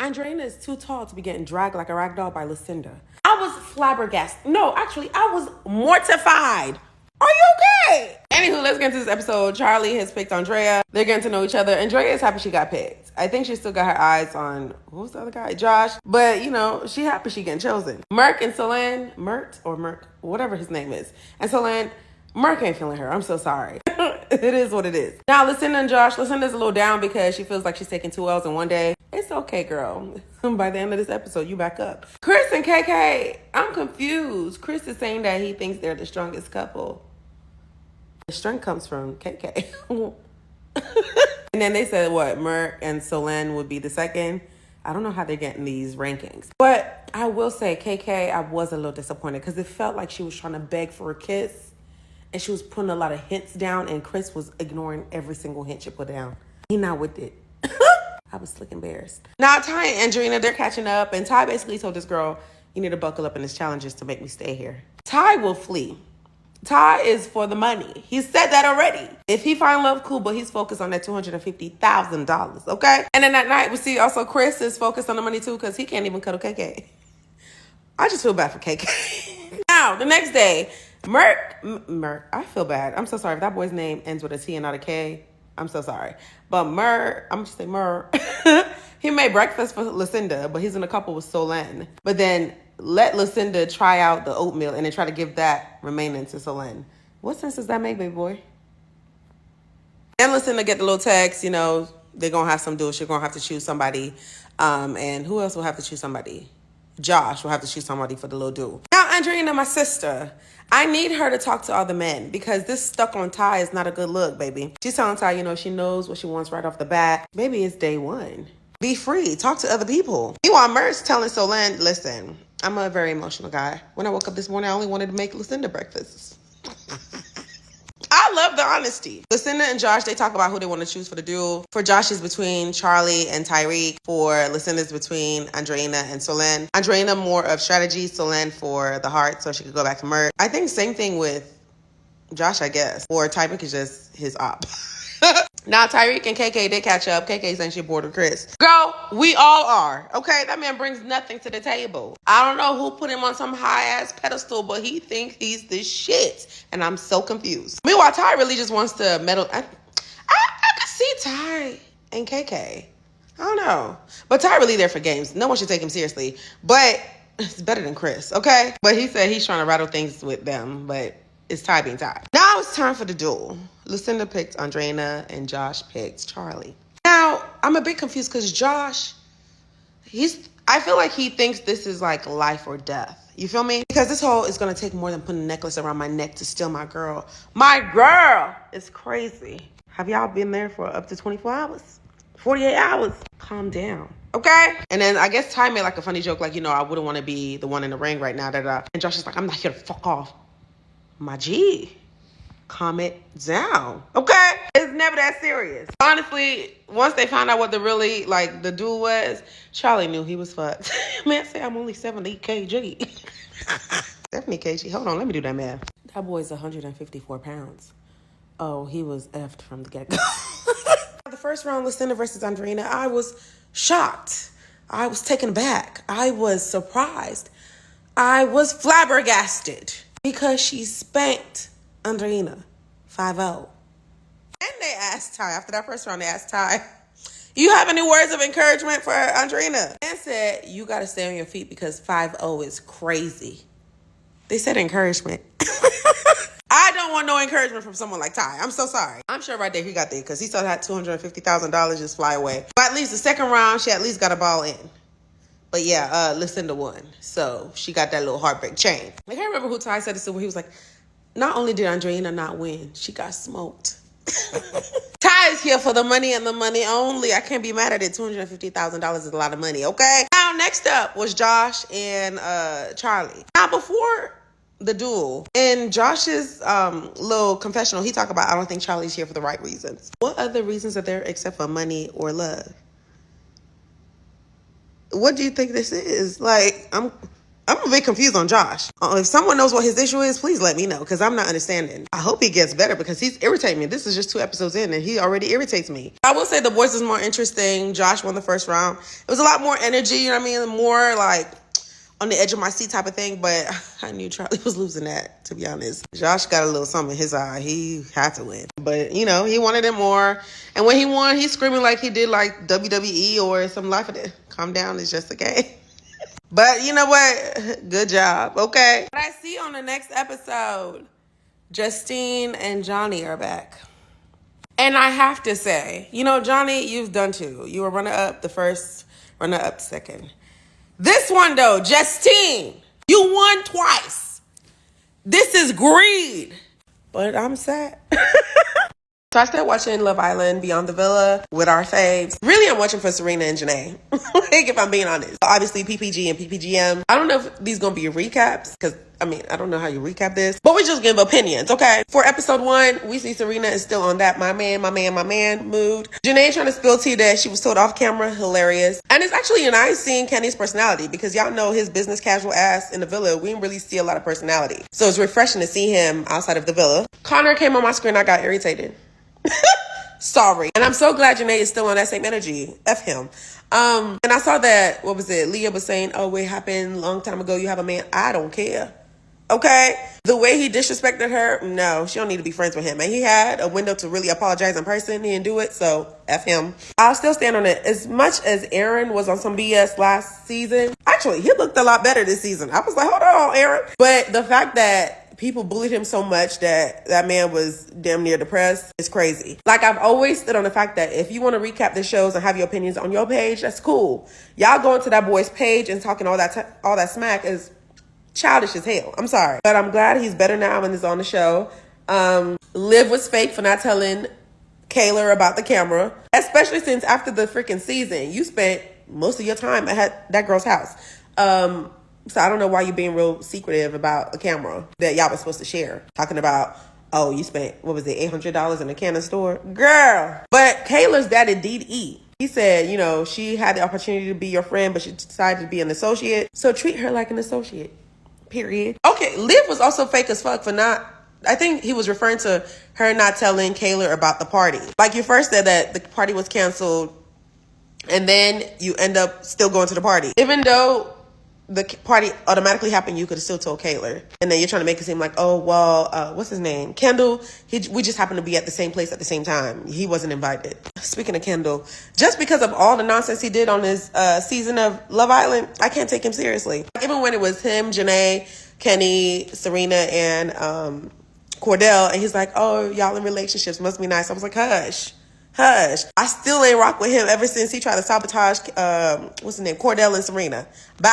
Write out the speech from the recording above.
Andreina is too tall to be getting dragged like a rag doll by Lucinda. I was flabbergasted. No, actually, I was mortified. Are you okay? Anywho, let's get into this episode. Charlie has picked Andrea. They're getting to know each other. Andrea is happy she got picked. I think she still got her eyes on, who was the other guy? Josh. But, you know, she happy she getting chosen. Merk and Solange, Merk, whatever his name is. And Solange, Merk ain't feeling her. I'm so sorry. It is what it is. Now, Lucinda and Josh, Lucinda's a little down because she feels like she's taking 2 L's in one day. It's okay, girl. By the end of this episode, you back up. Chris and KK, I'm confused. Chris is saying that he thinks they're the strongest couple. The strength comes from KK. And then they said, what, Merk and Solange would be the second. I don't know how they're getting these rankings. But I will say, KK, I was a little disappointed because it felt like she was trying to beg for a kiss. And she was putting a lot of hints down, and Chris was ignoring every single hint she put down. He not with it. I was slick embarrassed. Now, Ty and Andreina, they're catching up, and Ty basically told this girl, you need to buckle up in this challenges to make me stay here. Ty will flee. Ty is for the money. He said that already. If he find love, cool, but he's focused on that $250,000, okay? And then that night, we see also Chris is focused on the money too because he can't even cuddle KK. I just feel bad for KK. Now, the next day, Merk, I feel bad. I'm so sorry. If that boy's name ends with a T and not a K, I'm so sorry. But I'm going to say he made breakfast for Lucinda, but he's in a couple with Solange. But then let Lucinda try out the oatmeal and then try to give that remaining to Solange. What sense does that make, baby boy? Then Lucinda get the little text, you know, they're going to have some duel. She's going to have to choose somebody. And who else will have to choose somebody? Josh will have to choose somebody for the little duel. Now, Andreina, my sister, I need her to talk to other men because this stuck on Ty is not a good look, baby. She's telling Ty, you know, she knows what she wants right off the bat. Maybe it's day one. Be free. Talk to other people. Meanwhile, Merk's telling Solange, listen, I'm a very emotional guy. When I woke up this morning, I only wanted to make Lucinda breakfast. I love the honesty. Lucinda and Josh, they talk about who they want to choose for the duel. For Josh, it's between Charlie and Tyreek. For Lucinda's between Andreina and Solange. Andreina more of strategy, Solange for the heart, so she could go back to Merk. I think same thing with Josh, I guess. Or Tyreek is just his op. Now, Tyreek and KK, they catch up. KK saying she bored with Chris. Girl, we all are. Okay, that man brings nothing to the table. I don't know who put him on some high-ass pedestal, but he thinks he's the shit. And I'm so confused. Meanwhile, Ty really just wants to meddle. I could see Ty and KK. I don't know. But Ty really there for games. No one should take him seriously. But it's better than Chris, okay? But he said he's trying to rattle things with them, but it's Ty being Ty. Now it's time for the duel. Lucinda picked Andreina and Josh picked Charlie. Now, I'm a bit confused because Josh, I feel like he thinks this is like life or death. You feel me? Because this whole is going to take more than putting a necklace around my neck to steal my girl. My girl is crazy. Have y'all been there for up to 24 hours? 48 hours? Calm down. Okay? And then I guess Ty made like a funny joke like, you know, I wouldn't want to be the one in the ring right now. And Josh is like, I'm not here to fuck off. My G, calm it down, okay? It's never that serious. Honestly, once they found out what the duel was, Charlie knew he was fucked. Man, say I'm only 70 kg. 70 kg? Hold on, let me do that math. That boy's 154 pounds. Oh, he was effed from the get-go. The first round, Lucinda versus Andreina, I was shocked. I was taken aback. I was surprised. I was flabbergasted. Because she spanked Andreina 5-0. And they asked Ty, after that first round, they asked Ty, you have any words of encouragement for Andreina? And said, you got to stay on your feet because 5-0 is crazy. They said encouragement. I don't want no encouragement from someone like Ty. I'm so sorry. I'm sure right there he got there because he saw that $250,000 just fly away. But at least the second round, she at least got a ball in. But yeah, Lucinda won. So she got that little heartbreak chain. I can't remember who Ty said this to where he was like, not only did Andreina not win, she got smoked. Ty is here for the money and the money only. I can't be mad at it. $250,000 is a lot of money, okay? Now, next up was Josh and Charlie. Now, before the duel, in Josh's little confessional, he talked about, I don't think Charlie's here for the right reasons. What other reasons are there except for money or love? What do you think this is? Like, I'm I'm a bit confused on Josh. If someone knows what his issue is, please let me know, because I'm not understanding. I hope he gets better, because he's irritating me. This is just 2 episodes in, and he already irritates me. I will say The Boys is more interesting. Josh won the first round. It was a lot more energy, you know what I mean? More like on the edge of my seat type of thing, but I knew Charlie was losing that, to be honest. Josh got a little something in his eye. He had to win. But, you know, he wanted it more. And when he won, he's screaming like he did like WWE or some life of it. Calm down, it's just a game. But you know what? Good job. Okay. What I see on the next episode, Justine and Johnny are back. And I have to say, you know, Johnny, you've done 2. You were runner-up the first, runner-up the second. This one, though, Justine, you won twice. This is greed. But I'm sad. So I started watching Love Island Beyond the Villa with our faves. Really, I'm watching for Serena and Janae. Like, if I'm being honest. Obviously, PPG and PPGM. I don't know if these going to be recaps, because, I mean, I don't know how you recap this. But we just give opinions, okay? For episode 1, we see Serena is still on that my man mood. Janae trying to spill tea that she was told off camera. Hilarious. And it's actually nice seeing Kenny's personality, because y'all know his business casual ass in the villa. We didn't really see a lot of personality. So it's refreshing to see him outside of the villa. Connor came on my screen. I got irritated. Sorry. And I'm so glad Janae is still on that same energy. F him. And I saw that, what was it? Leah was saying, oh, it happened a long time ago. You have a man. I don't care. Okay? The way he disrespected her, no, she don't need to be friends with him. And he had a window to really apologize in person. He didn't do it, so F him. I'll still stand on it. As much as Aaron was on some BS last season, actually, he looked a lot better this season. I was like, hold on, Aaron. But the fact that people bullied him so much that that man was damn near depressed. It's crazy. Like, I've always stood on the fact that if you want to recap the shows and have your opinions on your page, that's cool. Y'all going to that boy's page and talking all that smack is childish as hell. I'm sorry. But I'm glad he's better now and is on the show. Liv was fake for not telling Kayla about the camera, especially since after the freaking season, you spent most of your time at that girl's house. So I don't know why you're being real secretive about a camera that y'all was supposed to share. Talking about, oh, you spent, what was it, $800 in a Canon store? Girl. But Kayla's daddy did eat. He said, you know, she had the opportunity to be your friend, but she decided to be an associate. So treat her like an associate. Period. Okay, Liv was also fake as fuck for not, I think he was referring to her not telling Kayla about the party. Like, you first said that the party was canceled, and then you end up still going to the party. Even though the party automatically happened, you could have still told Kayla. And then you're trying to make it seem like, oh, well, what's his name? Kendall, we just happened to be at the same place at the same time. He wasn't invited. Speaking of Kendall, just because of all the nonsense he did on his season of Love Island, I can't take him seriously. Like, even when it was him, Janae, Kenny, Serena, and Cordell, and he's like, oh, y'all in relationships, must be nice. I was like, hush. I still ain't rock with him ever since he tried to sabotage, what's his name, Cordell and Serena. Bye.